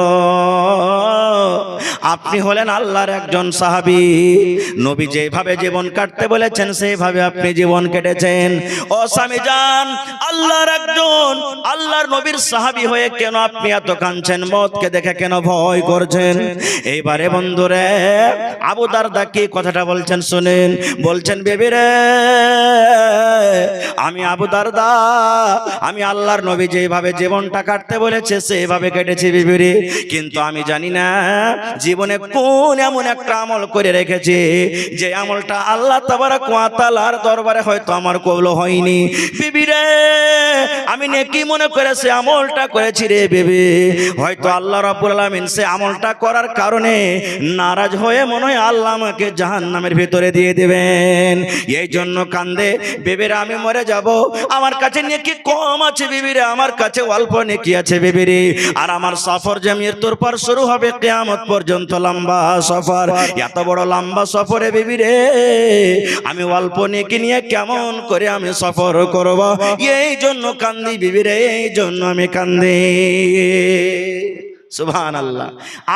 আপনি হলেন আল্লাহর একজন সাহাবী, নবী যেভাবে জীবন কাটতে বলেছেন সেইভাবে আপনি জীবন কেটেছেন। ও স্বামী জান, আল্লাহর একজন আল্লাহর নবীর সাহাবী হয়ে কেন আপনি এত কাঁদছেন, মওতকে দেখে কেন ভয় করছেন? এইবারে বন্ধুরে আবু দারদা কি কথাটা বলছেন শুনেন। বলছেন, বেবি রে, আমি আবু দারদা, আমি আল্লাহর নবী যেভাবে জীবনটা কাটতে বলেছে সেভাবে কেটেছি বিবিরে, কিন্তু আমি জানি না জীবনে কোন এমন একটা আমল করে রেখেছে যে আমলটা আল্লাহ তাবারক ওয়া তাআলার দরবারে হয়তো আমার কবুল হয়নি। বিবিরে, আমি নেকি মনে করে সে আমলটা করেছি রে বিবি, হয়তো আল্লাহ রাব্বুল আলামিন সে আমলটা করার কারণে নারাজ হয়ে মনে হয় আল্লাহ আমাকে জাহান্নামের ভিতরে দিয়ে দিবেন। এই জন্য কান্দে, বিবিরে আমি মরে যাব, আমার কাছে নেকি কম আছে বিবিরে, আমার কাছে অল্প নেকি আছে বিবিরে, আর আমার সফর যে মৃত্যুর পর শুরু হবে কিয়ামত পর্যন্ত লম্বা সফর, এত বড় লম্বা সফরে বিবিরে আমি অল্প নেকি নিয়ে কেমন করে আমি সফর করব, এই জন্য কান্দি বিবিরে, এই জন্য আমি কান্দি। সুবহানাল্লাহ।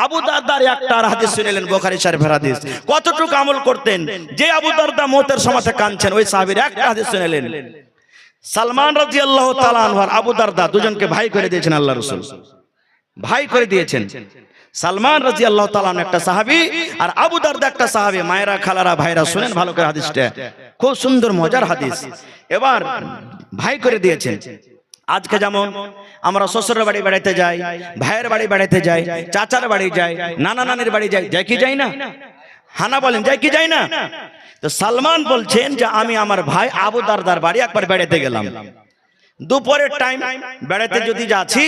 আবু দারদার একটা হাদিস শুনলেন, বুখারী শরীফের হাদিস। কতটুকু আমল করতেন যে আবু দারদা মওতের সময়তে কাঁদছেন, ওই সাহাবীর একটা হাদিস শুনলেন। সালমান রাদিয়াল্লাহু তাআলা আনহু আর আবু দারদা দুজনকে ভাই করে দিয়েছেন আল্লাহ রাসূল, ভাই করে দিয়েছেন। সালমান রাদিয়াল্লাহু তাআলা একটা সাহাবী আর আবু দারদা একটা সাহাবী। মায়েরা, খালারা, ভাইরা শুনেন ভালো করে হাদিসটা, খুব সুন্দর মজার হাদিস। এবার ভাই করে দিয়েছেন। আজকে যেমন আমরা শ্বশুরের বাড়ি বেড়াতে যাই, ভাইয়ের বাড়ি বেড়াতে যাই, চাচার বাড়ি যাই, নানা নানির বাড়ি যাই, যাই কি যাই না? হানা বলেন, যাই কি যাই না? তো সালমান বলছেন যে আমি আমার ভাই আবু দারদার বাড়ি একবার বেড়াতে গেলাম। দুপুরের টাইম বেড়াতে যদি যাচ্ছি,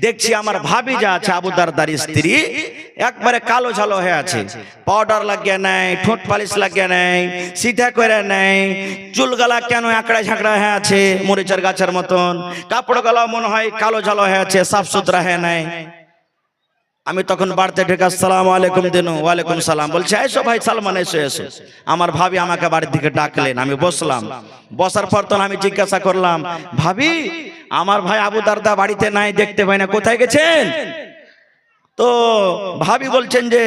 দেখছি আমার ভাবি যা আছে আবু দারদার স্ত্রী একবারে কালো ঝালো হয়ে আছে, পাউডার লাগিয়ে নেয়, ঠোঁট পালিশ লাগিয়ে নেয়, সিধা করে নেয়, চুলগালা কেন একড়া ঝাঁকড়া হয়ে আছে মরিচের গাছের মতন, কাপড় গালা মনে হয় কালো ঝালো হয়ে আছে, সাফ সুতরা হয়ে নেয়। আমি তখন বাড়িতে ঢেকে আসসালামু আলাইকুম দিনু, ওয়ালাইকুম সালাম, বলছে এসো ভাই সালমান এসো এসো। আমার ভাবি আমাকে বাড়ির দিকে ডাকলেন, আমি বসলাম। বসার পর তখন আমি জিজ্ঞাসা করলাম, ভাবি আমার ভাই আবু দারদা বাড়িতে নাই, দেখতে পাই না, কোথায় গেছেন? তো ভাবি বলছেন যে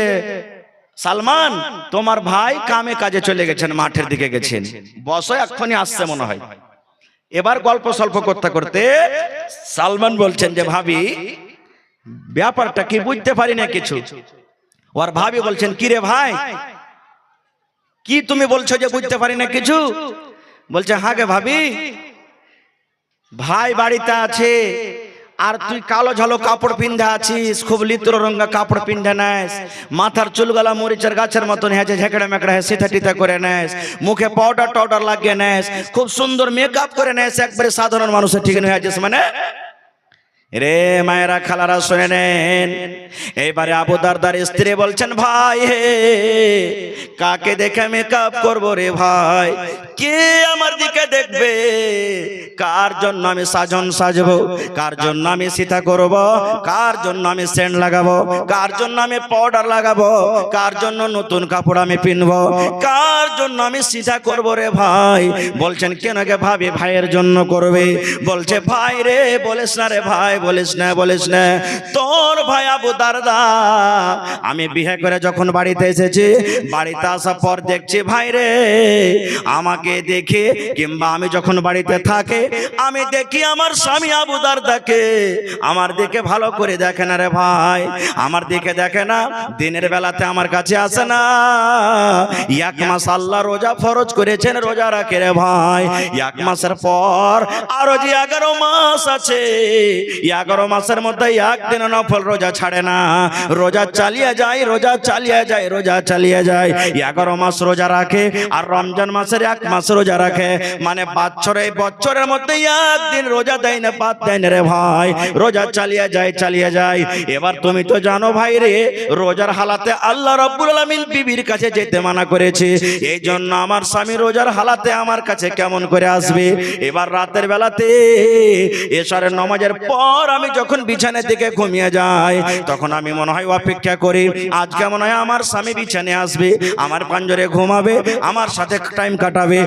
সালমান তোমার ভাই কামে কাজে চলে গেছেন, মাঠের দিকে গেছেন, বসো এক্ষুনি আসছে মনে হয়। এবার গল্প সল্প করতে করতে সালমান বলছেন যে ভাবি ব্যাপারটা কি বুঝতে পারি না কিছু। ওর ভাবি বলছেন কি রে ভাই, কি তুমি বলছো যে বুঝতে পারি না কিছু? বলছে হ্যাঁ গে ভাবি, ভাই বাড়িতে আছে আর তুই কালো ঝালো কাপড় পিন্ধা আছিস, খুব লিত্র রঙা কাপড় পিন্ধে নেস, মাথার চুলগালা মরিচের গাছের মতন হেঁচে ঝেঁকড়া মেকড়া সিথা টিথা করে নেস, মুখে পাউডার টাউডার লাগিয়ে নেস, খুব সুন্দর মেকআপ করে নেস, একবারে সাধারণ মানুষের ঠিক হয়ে আছিস মানে। রে মায়েরা খালারা শুনে নেন, এইবারে আবু দারদার স্ত্রী বলছেন ভাই হে কাকে দেখে মেকআপ করবো রে ভাই, কে আমার দিকে দেখবে, কার জন্য আমি সাজন সাজবো, কার জন্য আমি সীতা করব, কার জন্য আমি সেন্ট লাগাবো, কার জন্য আমি পাউডার লাগাবো, কার জন্য নতুন কাপড় আমি পিনবো, কার জন্য আমি সীতা করবো রে ভাই। বলছেন কেন গে ভাবি ভাইয়ের জন্য করবে? বলছে ভাই রে বলিস না রে ভাই, বলিস না বলিস না, তোর ভাই আবু দারদা আমি বিয়ে করে যখন বাড়িতে এসেছি, বাড়িতে আসার পর দেখছি ভাই রে আমাকে দেখে কিংবা আমি যখন বাড়িতে থাকে আমি দেখি আমার স্বামী আবু দারদাকে আমার দিকে ভালো করে দেখে না রে ভাই, আমার দিকে দেখে না, দিনের বেলাতে আমার কাছে আসে না, এক মাস আল্লাহ রোজা ফরজ করেছেন রোজা রাখে রে ভাই, এক মাসের পর আরো যে 11 মাস আছে, 11 মাসের মধ্যে একদিন নফল রোজা ছাড়ে না, রোজা চালিয়ে যায়, রোজা চালিয়ে যায়, রোজা চালিয়ে যায়, 11 মাস রোজা রাখে, আর রমজান মাসের 1 মাস রোজা রাখে, মানে বছরের মধ্যে একদিন রোজা দেয় না, বাদ দেয় না রে ভাই, রোজা চালিয়ে যায় চালিয়ে যায়। এবার তুমি তো জানো ভাই রে রোজার হালাতে আল্লাহ রাব্বুল আলামিন বিবির কাছে যেতে মানা করেছে, এই জন্য আমার স্বামী রোজার হালাতে আমার কাছে কেমন করে আসবে? এবার রাতের বেলাতে এশারের নামাজের পর আমি যখন বিছানার দিকে ঘুমিয়ে যাই, তখন আমি মনে হয় অপেক্ষা করি আজকে মনে হয় আমার স্বামী বিছানায় আসবে, আমার পাঞ্জরে ঘুমাবে, আমার সাথে টাইম কাটাবে,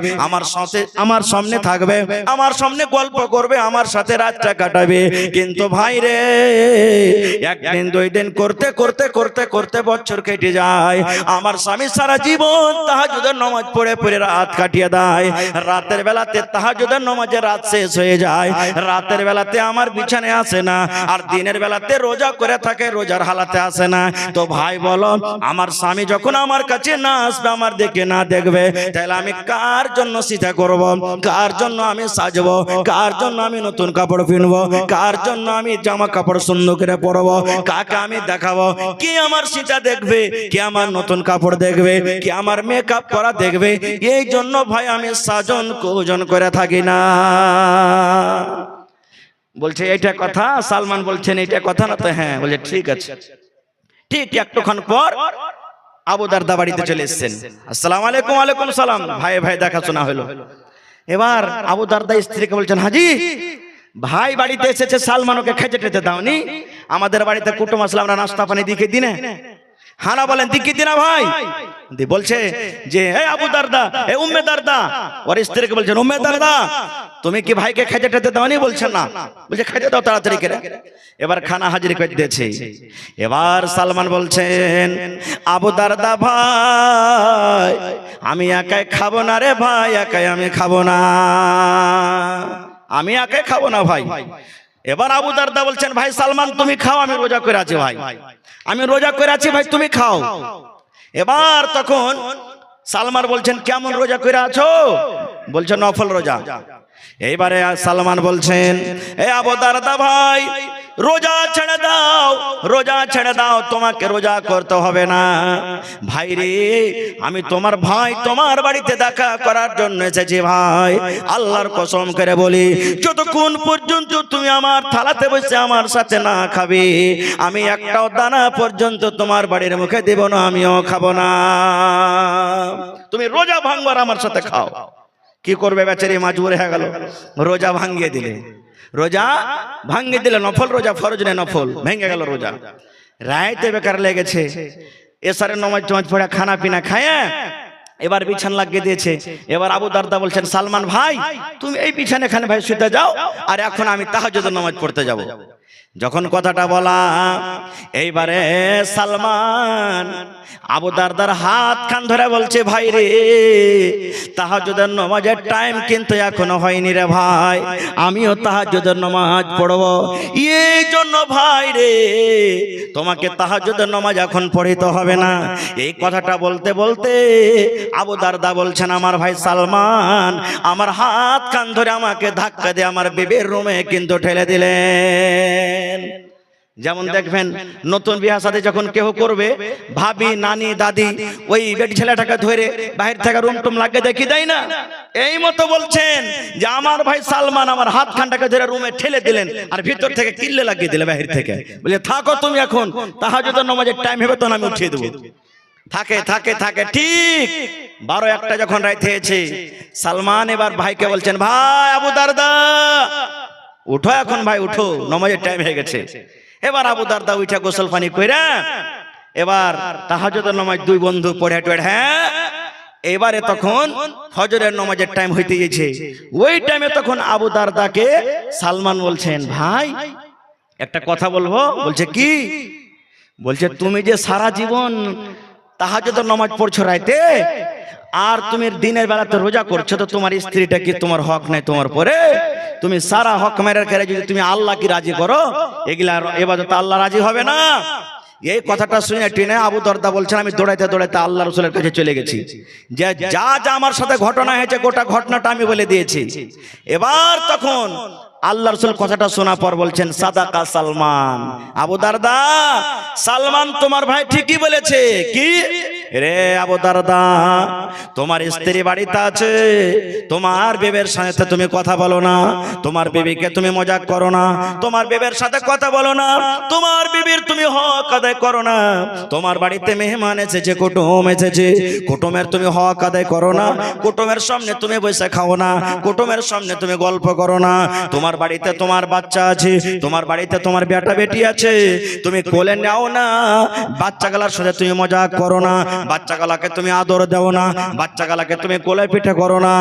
আমার সামনে থাকবে, আমার সামনে গল্প করবে, আমার সাথে রাতটা কাটাবে। কিন্তু ভাই রে একদিন 2 দিন করতে করতে করতে করতে বছর কেটে যায়, আমার স্বামী সারা জীবন তাহাজ্জুদের নামাজ পড়ে পড়ে রাত কাটিয়ে দেয়, রাতের বেলাতে তাহাজ্জুদের নামাজে রাত শেষ হয়ে যায়, রাতের বেলাতে আমার বিছানায় আসে না, আর দিনের বেলাতে রোজা করে থাকে, রোজার হালাতে আসে না। তো ভাই বলো আমার স্বামী যখন আমার কাছে না আসবে, আমার দিকে না দেখবে, তাহলে আমি কার জন্য সীতা করব, কার জন্য আমি সাজবো, কার জন্য আমি নতুন কাপড় কিনবো, কার জন্য আমি জামা কাপড় সুন্দর করে পরবো, কাকে আমি দেখাবো? কে আমার সীতা দেখবে, কে আমার নতুন কাপড় দেখবে, কে আমার মেকআপ করা দেখবে? এই জন্য ভাই আমি সাজন কোজন করে থাকি না। বলছে এইটা কথা? সালমান বলছেন এইটা কথা না? তো হ্যাঁ। বলছে ঠিক আছে। ঠিক একটুক্ষণ পর আবু দারদা বাড়িতে চলে এসেছেন। আসসালামু আলাইকুম। ওয়ালাইকুম সালাম। ভাই ভাই দেখাশোনা হলো। এবার আবু দারদা স্ত্রীকে বলছেন হাজি ভাই বাড়িতে এসেছে, সালমানকে খেতে টেতে দাওনি? আমাদের বাড়িতে কুটুম আসলে আমরা নাস্তা পানি দিকে দিনে। হানা বলেন দিকে দিনা ভাই। বলছে যে এই আবু দারদা, এই উম্মে দারদা, ওর স্ত্রীকে বলছেন উম্মে দারদা তুমি কি ভাইকে খেতে টেতে দাওনি? বলছেন না। বলছে খেতে দাও তাড়াতাড়ি করে। এবার খানা হাজির করে দিয়েছে। এবার সালমান বলছেন আবু দারদা ভাই আমি একাই খাবো না রে ভাই, একাই আমি খাবো না, আমি একাই খাবো না ভাই। এবার আবু দারদা বলছেন ভাই সালমান তুমি খাও, আমি রোজা করে আছি ভাই, আমি রোজা করে আছি ভাই, তুমি খাও। এবার তখন সালমান বলছেন কেমন রোজা করে আছো? বলছে নফল রোজা। এইবারে সালমান বলছেন এ আবু দারদা ভাই রোজা ছেড়ে দাও, রোজা ছেড়ে দাও, তোমাকে রোজা করতে হবে না। ভাই রে, আমি তোমার ভাই, তোমার বাড়িতে দেখা করার জন্য এসেছি ভাই। আল্লাহর কসম করে বলি, যতক্ষণ পর্যন্ত তুমি আমার থালাতে বসে আমার সাথে না খাবে, আমি একটাও দানা পর্যন্ত তোমার বাড়ির মুখে দেব না, আমিও খাবো না। তুমি রোজা ভাঙবার আমার সাথে খাও। কি করবে বেচারি, মাজবুর হয়ে গেল, রোজা ভাঙিয়ে দিলে। রোজা ভাঙিয়ে দিলে, নফল রোজা, ফরজ নেই, নফল ভেঙে গেল রোজা। রাইতে বেকার লেগেছে, এসারের নামাজ টামাজ পড়ে খানা পিনা খায়, এবার বিছানা লাগিয়ে দিয়েছে। এবার আবু দারদা বলছেন, সালমান ভাই তুমি এই বিছানা এখানে ভাই শুতে যাও, আর এখন আমি তাহাজ্জুদের নামাজ পড়তে যাব। যখন কথাটা বলা, এইবারে সালমান আবু দারদার হাত খান ধরে বলছে, ভাই রে, তাহাজ্জুদের নামাজের টাইম কিন্তু এখনো হয়নি রে ভাই, আমিও তাহাজ্জুদের নামাজ পড়বো। এই জন্য ভাই রে, তোমাকে তাহাজ্জুদের নামাজ এখন পড়িতে হবে না। এই কথাটা বলতে বলতে আবু দারদা বলছেন, আমার ভাই সালমান আমার হাত খান ধরে আমাকে ধাক্কা দিয়ে আমার বিবির রুমে কিন্তু ঠেলে দিলেন। যেমন দেখবেন নতুন বিয়ে সাথে যখন কেউ করবে, ভাবি, নানি, দাদি ওই বেটি ছেলেটাকে ধরে বাহির থেকে রুম টুম লাগিয়ে দেখি দেয় না, এই মতো বলছেন যে আমার ভাই সালমান আমার হাত খানটাকে ধরে রুমে ঠেলে দিলেন, আর ভিতর থেকে কিল্লে লাগিয়ে দিলে বাহির থেকে, বলে থাকো তুমি, এখন তাহাজ্জুদের নামাজের টাইম হবে তখন আমি উঠিয়ে দেবো। থাকে থাকে থাকে, ঠিক 12-1টা যখন রাত হয়েছে, সালমান এবার ভাইকে বলছেন, ভাই আবু দারদা উঠো, এখন ভাই উঠো, নামাজের টাইম হয়ে গেছে। এবার আবু দারদা উঠা গোসল পানি কইরা এবার তাহাজ্জুদের নামাজ দুই বন্ধু পড়ে টড়ে, হ্যাঁ এবারে তখন ফজরের নামাজের টাইম হইতে গেছে। ওই টাইমে তখন আবু দারদাকে সালমান বলছেন, ভাই একটা কথা বলবো। বলছে কি? বলছে তুমি যে সারা জীবন তাহাজ্জুদের নামাজ পড়ছো রাইতে, আর তুমি দিনের বেলাতে রোজা করছো, তো তোমার স্ত্রীটা কি তোমার হক নাই তোমার পরে? তুমি সারা হক মেরে করে যদি তুমি আল্লাহ কি রাজি করো, এগুলা ইবাদত আল্লাহ রাজি হবে না। এই কথাটা শুনে টেনে আবু দারদা বলছেন, আমি দৌড়াইতে দৌড়াইতে আল্লাহ রাসূলের কাছে চলে গেছি, যে যা যা আমার সাথে ঘটনা হয়েছে গোটা ঘটনাটা আমি বলে দিয়েছি। এবার তখন আল্লাহ রাসূল কথাটা শোনা পর বলছেন, সাদাকা সালমান, আবু দারদা সালমান তোমার ভাই ঠিকই বলেছে। কি রে আবু দারদা, তোমার স্ত্রী বাড়িতে আছে, তোমার বিবির সাথে তুমি কথা বলো না, তোমার বিবিকে তুমি মজাক করো না, তোমার বিবির সাথে কথা বলো না, তোমার বিবির তুমি হক আদায় করো না। তোমার বাড়িতে মেহমান এসেছে, কুটুম এসেছে, কুটুমের তুমি হক আদায় করো না, কুটুমের সামনে তুমি বসে খাও না, কুটুমের সামনে তুমি গল্প করো না। তোমার বাড়িতে তোমার বাচ্চা আছে, তোমার বাড়িতে তোমার বেটা বেটি আছে, তুমি কোলে নাও না, বাচ্চাগুলোর সাথে তুমি মজাক করো না, বাচ্চাগুলোকে তুমি আদর দাও না, বাচ্চাগুলোকে তুমি কোলে পিঠে করো না।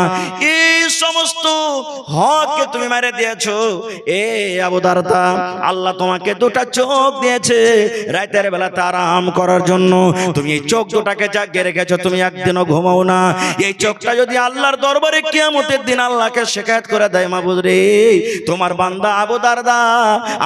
এই সমস্ত হককে তুমি মেরে দিয়েছো। এ আবু দারদা, আল্লাহ তোমাকে দুটা চোখ দিয়েছে রাতের বেলাতে আরাম করার জন্য, তুমি এই চোখ দুটাকে জাগিয়ে রেখেছো, তুমি একদিনও ঘুমাও না। এই চোখটা যদি আল্লাহর দরবারে কিয়ামতের দিন আল্লাহকে শিকায়ত করে দেয়, মাবুদ রে তোমার বান্দা আবু দারদা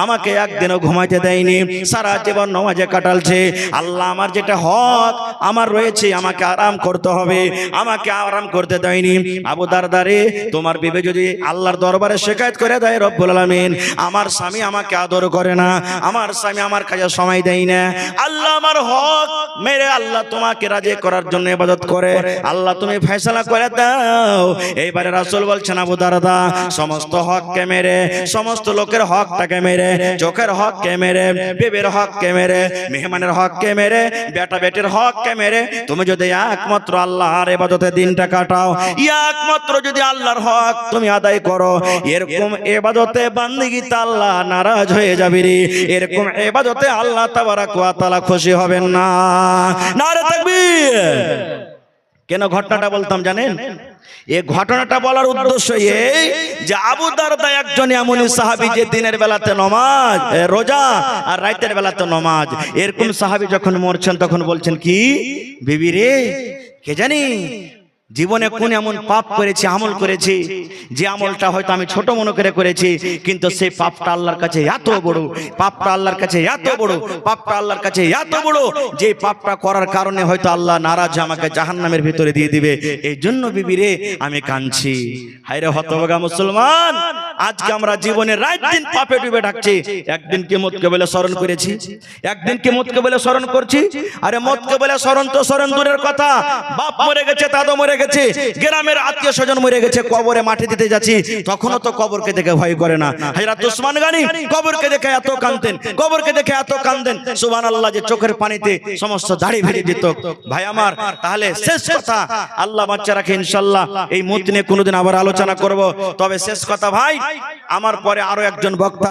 আমাকে একদিনও ঘুমাইতে দেয়নি, সারা জীবন নামাজে কাটালছে, আল্লাহ আমার যেটা হক আমার রয়েছে আমাকে আরাম করতে হবে, আমাকে আরাম করতে দেয়নি। আবু দারদা রে, তোমার বিবি যদি আল্লাহর দরবারে শিকায়ত করে দেয়, রব্বুল আলামিন আমার স্বামী আমাকে আদর করে না, আমার স্বামী আমার কাজে সময় দেয় না, আল্লাহ আমার হক মেরে আল্লাহ তোমাকে রাজি করার জন্য ইবাদত করে, আল্লাহ তুমি ফয়সালা করে দাও। এইবারে রাসূল বলছেন, আবু দারদা সমস্ত হককে মেরে, সমস্ত লোকের হকটাকে মেরে, চোখের হককে মেরে, বিবির হককে মেরে, মেহমানের হককে মেরে, বেটা বেটির হককে মেরে তুমি যদি একমাত্র আল্লাহর ইবাদতে দিনটা কাটাও, একমাত্র যদি আল্লাহর হক তুমি আদায় করো, এরকম ইবাদতে বান্দিগিতে আল্লাহ নারাজ হয়ে যাবে রে, এরকম ইবাদতে আল্লাহ তাবারাক ওয়া তাআলা খুশি হবেন না। নারে তাকবীর। কেন ঘটনাটা বলতাম জানেন? এই ঘটনাটা বলার উদ্দেশ্য এই যে আবু দারদা একজন এমনই সাহাবী যে দিনের বেলাতে নামাজ রোজা আর রাতের বেলাতে নামাজ। এরকম সাহাবী যখন মরছেন তখন বলছেন, কি বিবি রে, কে জানি জীবনে কোন এমন পাপ করেছি, আমল করেছি, যে আমলটা হয়তো আমি ছোট মনে করে করেছি, কিন্তু সেই পাপটা আল্লাহর কাছে এত বড়, পাপটা আল্লাহর কাছে এত বড়, পাপটা আল্লাহর কাছে এত বড়, যে পাপটা করার কারণে হয়তো আল্লাহ নারাজ, আমাকে জাহান্নামের ভিতরে দিয়ে দিবে। এই জন্য বিবি রে আমি কাঁদছি। হায়রে হতভাগা মুসলমান, আজকে আমরা জীবনে রাত দিন পাপে ডুবে থাকছি। একদিন কি মতকে বলে স্মরণ করেছি? একদিন কি মতকে বলে স্মরণ করছি? আরে মতকে বলে স্মরণ তো স্মরণ দূরের কথা, বাপ মরে গেছে, দাদু মরে গেছে, গ্রামের আত্মীয় স্বজন মরে গেছে, কবরে মাটি দিতে যাচ্ছি, তখনও তো কবরকে দেখে ভয় করে না। হযরত ওসমান গনি কবরকে দেখে এত কাঁদতেন, কবরকে দেখে এত কাঁদতেন, সুবহানাল্লাহ, যে চোখের পানিতে সমস্ত দাড়ি ভেজে যেত। ভাই আমার, তাহলে শেষ কথা, আল্লাহ বাচ্চা রাখে, ইনশাআল্লাহ এই মত নিয়ে কোনোদিন আবার আলোচনা করব। তবে শেষ কথা ভাই, আমার পরে আরো একজন বক্তা